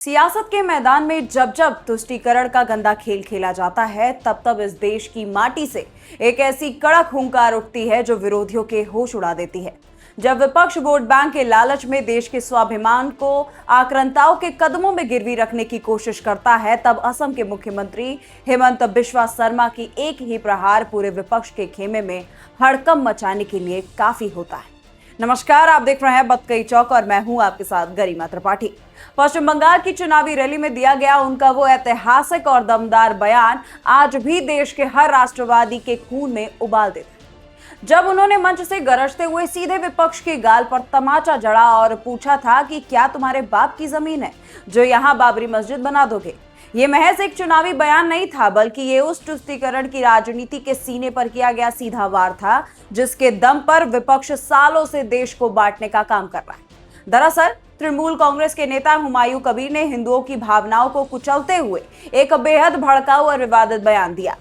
सियासत के मैदान में जब जब तुष्टीकरण का गंदा खेल खेला जाता है, तब तब इस देश की माटी से एक ऐसी कड़क हुंकार उठती है जो विरोधियों के होश उड़ा देती है। जब विपक्ष वोट बैंक के लालच में देश के स्वाभिमान को आक्रांताओं के कदमों में गिरवी रखने की कोशिश करता है, तब असम के मुख्यमंत्री हेमंत बिस्वा शर्मा की एक ही प्रहार पूरे विपक्ष के खेमे में हड़कंप मचाने के लिए काफी होता है। नमस्कार, आप देख रहे हैं बतकई चौक और मैं हूं आपके साथ गरिमा त्रिपाठी। पश्चिम बंगाल की चुनावी रैली में दिया गया उनका वो ऐतिहासिक और दमदार बयान आज भी देश के हर राष्ट्रवादी के खून में उबाल देता है। जब उन्होंने मंच से गरजते हुए सीधे विपक्ष के गाल पर तमाचा जड़ा और पूछा था कि क्या तुम्हारे बाप की जमीन है जो यहाँ बाबरी मस्जिद बना दोगे। ये महज एक चुनावी बयान नहीं था, बल्कि ये उस तुष्टीकरण की राजनीति के सीने पर किया गया सीधा वार था, जिसके दम पर विपक्ष सालों से देश को बांटने का काम कर रहा है। दरअसल तृणमूल कांग्रेस के नेता हुमायूं कबीर ने हिंदुओं की भावनाओं को कुचलते हुए एक बेहद भड़काऊ और विवादित बयान दिया।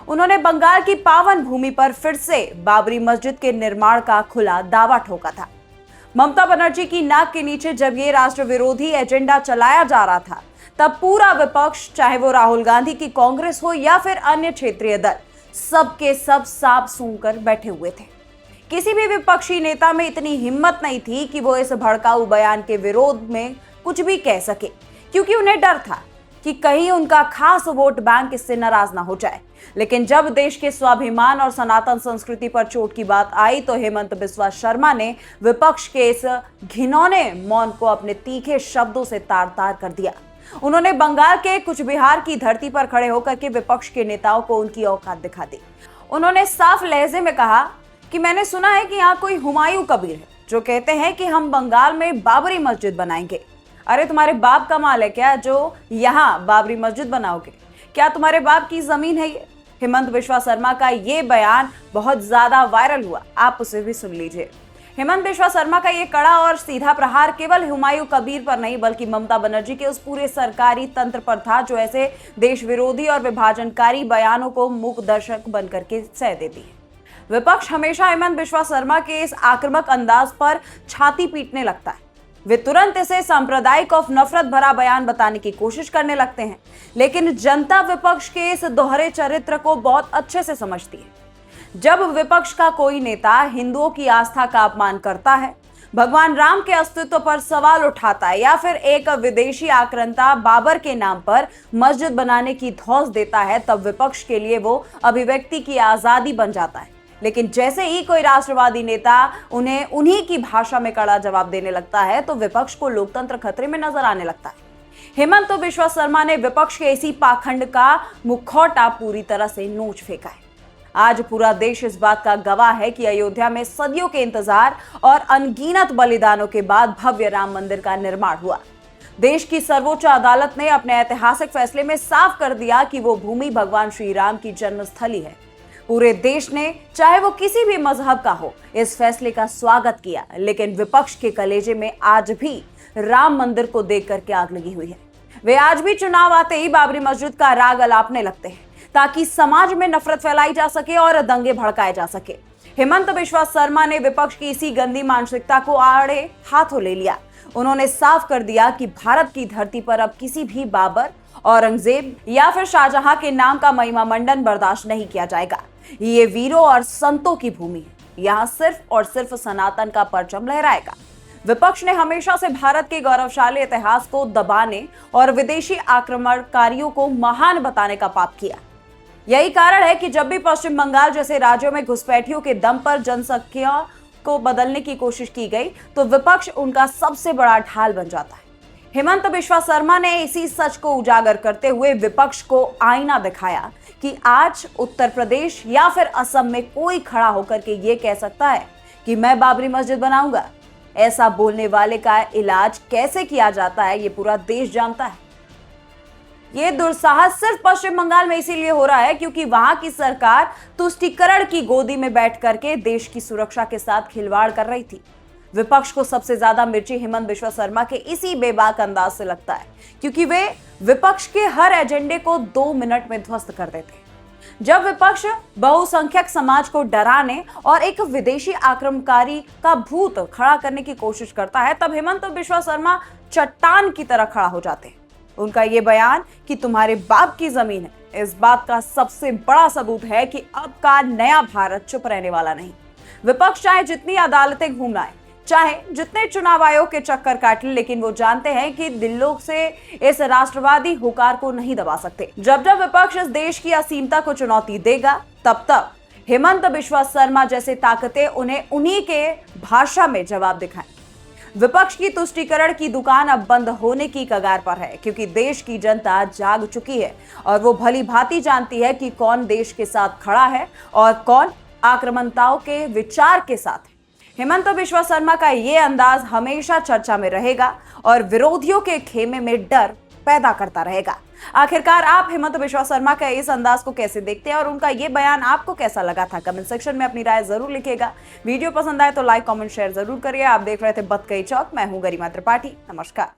उन्होंने बंगाल की पावन भूमि पर फिर से बाबरी मस्जिद के निर्माण का खुला दावा ठोका था। ममता बनर्जी की नाक के नीचे जब ये राष्ट्र विरोधी एजेंडा चलाया जा रहा था, तब पूरा विपक्ष, चाहे वो राहुल गांधी की कांग्रेस हो या फिर अन्य क्षेत्रीय दल, सबके सब सांप सूंघकर बैठे हुए थे। किसी भी विपक्षी नेता में इतनी हिम्मत नहीं थी कि वो इस भड़काऊ बयान के विरोध में कुछ भी कह सके, क्योंकि उन्हें डर था कि कहीं उनका खास वोट बैंक इससे नाराज ना हो जाए। लेकिन जब देश के स्वाभिमान और सनातन संस्कृति पर चोट की बात आई, तो हेमंत बिस्वा शर्मा ने विपक्ष के इस घिनौने मौन को अपने तीखे शब्दों से तार तार कर दिया। उन्होंने बंगाल के कुछ बिहार की धरती पर खड़े होकर के विपक्ष के नेताओं को उनकी औकात दिखा दी। उन्होंने साफ लहजे में कहा कि मैंने सुना है कि यहाँ कोई हुमायूं कबीर है जो कहते हैं कि हम बंगाल में बाबरी मस्जिद बनाएंगे। अरे तुम्हारे बाप का माल है क्या जो यहाँ बाबरी मस्जिद बनाओगे? क्या तुम्हारे बाप की जमीन है ये? हेमंत बिस्वा शर्मा का ये बयान बहुत ज्यादा वायरल हुआ, आप उसे भी सुन लीजिए। हेमंत बिस्वा शर्मा का ये कड़ा और सीधा प्रहार केवल हुमायूं कबीर पर नहीं, बल्कि ममता बनर्जी के उस पूरे सरकारी तंत्र पर था जो ऐसे देश विरोधी और विभाजनकारी बयानों को मूक दर्शक बनकर के सह देती है। विपक्ष हमेशा हेमंत बिस्वा शर्मा के इस आक्रामक अंदाज पर छाती पीटने लगता है। वे तुरंत इसे सांप्रदायिक और नफरत भरा बयान बताने की कोशिश करने लगते हैं, लेकिन जनता विपक्ष के इस दोहरे चरित्र को बहुत अच्छे से समझती है। जब विपक्ष का कोई नेता हिंदुओं की आस्था का अपमान करता है, भगवान राम के अस्तित्व पर सवाल उठाता है या फिर एक विदेशी आक्रांता बाबर के नाम पर मस्जिद बनाने की धौंस देता है, तब विपक्ष के लिए वो अभिव्यक्ति की आजादी बन जाता है। लेकिन जैसे ही कोई राष्ट्रवादी नेता उन्हें उन्हीं की भाषा में कड़ा जवाब देने लगता है, तो विपक्ष को लोकतंत्र खतरे में नजर आने लगता है। हेमंत बिस्वा शर्मा ने विपक्ष के इसी पाखंड का मुखौटा पूरी तरह से नोच फेंका है। आज पूरा देश इस बात का गवाह है कि अयोध्या में सदियों के इंतजार और अनगिनत बलिदानों के बाद भव्य राम मंदिर का निर्माण हुआ। देश की सर्वोच्च अदालत ने अपने ऐतिहासिक फैसले में साफ कर दिया कि वो भूमि भगवान श्री राम की जन्मस्थली है। पूरे देश ने, चाहे वो किसी भी मजहब का हो, इस फैसले का स्वागत किया। लेकिन विपक्ष के कलेजे में आज भी राम मंदिर को देख करके आग लगी हुई है। वे आज भी चुनाव आते ही बाबरी मस्जिद का राग अलापने लगते हैं, ताकि समाज में नफरत फैलाई जा सके और दंगे भड़काए जा सके। हेमंत बिस्वा शर्मा ने विपक्ष की इसी गंदी मानसिकता को आड़े हाथों ले लिया। उन्होंने साफ कर दिया कि भारत की धरती पर अब किसी भी बाबर, औरंगजेब या फिर शाहजहां के नाम का महिमा मंडन बर्दाश्त नहीं किया जाएगा। ये वीरों और संतों की भूमि है, यहाँ सिर्फ और सिर्फ सनातन का परचम लहराएगा। विपक्ष ने हमेशा से भारत के गौरवशाली इतिहास को दबाने और विदेशी आक्रमणकारियों को महान बताने का पाप किया। यही कारण है कि जब भी पश्चिम बंगाल जैसे राज्यों में घुसपैठियों के दम पर जनसंख्या को बदलने की कोशिश की गई, तो विपक्ष उनका सबसे बड़ा ढाल बन जाता है। हेमंत बिस्वा शर्मा ने इसी सच को उजागर करते हुए विपक्ष को आईना दिखाया कि आज उत्तर प्रदेश या फिर असम में कोई खड़ा होकर के ये कह सकता है कि मैं बाबरी मस्जिद बनाऊंगा। ऐसा बोलने वाले का इलाज कैसे किया जाता है, ये पूरा देश जानता है। ये दुस्साहस सिर्फ पश्चिम बंगाल में इसीलिए हो रहा है क्योंकि वहां की सरकार तुष्टीकरण की गोदी में बैठ करके देश की सुरक्षा के साथ खिलवाड़ कर रही थी। विपक्ष को सबसे ज्यादा मिर्ची हेमंत बिस्वा शर्मा के इसी बेबाक अंदाज से लगता है, क्योंकि वे विपक्ष के हर एजेंडे को 2 मिनट में ध्वस्त कर देते हैं। जब विपक्ष बहुसंख्यक समाज को डराने और एक विदेशी आक्रमणकारी का भूत खड़ा करने की कोशिश करता है, तब हेमंत बिस्वा शर्मा चट्टान की तरह खड़ा हो जाते हैं। उनका ये बयान कि तुम्हारे बाप की जमीन है, इस बात का सबसे बड़ा सबूत है कि अब का नया भारत चुप रहने वाला नहीं। विपक्ष चाहे जितनी अदालतें घूम आए, चाहे जितने चुनाव आयोग के चक्कर काट ले, लेकिन वो जानते हैं कि दिलों से इस राष्ट्रवादी हुकार को नहीं दबा सकते। जब जब विपक्ष इस देश की असीमता को चुनौती देगा, तब तब हेमंत बिश्वा शर्मा जैसे ताकतें उन्हें उन्हीं के भाषा में जवाब दिखाएं। विपक्ष की तुष्टीकरण की दुकान अब बंद होने की कगार पर है, क्योंकि देश की जनता जाग चुकी है और वो भली भांति जानती है कि कौन देश के साथ खड़ा है और कौन आक्रामकताओं के विचार के साथ है। हेमंत बिश्वा शर्मा का ये अंदाज हमेशा चर्चा में रहेगा और विरोधियों के खेमे में डर पैदा करता रहेगा। आखिरकार आप हेमंत बिश्वा शर्मा का इस अंदाज को कैसे देखते हैं और उनका ये बयान आपको कैसा लगा था? कमेंट सेक्शन में अपनी राय जरूर लिखिएगा। वीडियो पसंद आए तो लाइक कमेंट शेयर जरूर करिए। आप देख रहे थे बत कई चौक, मैं हूं गरिमा त्रिपाठी। नमस्कार।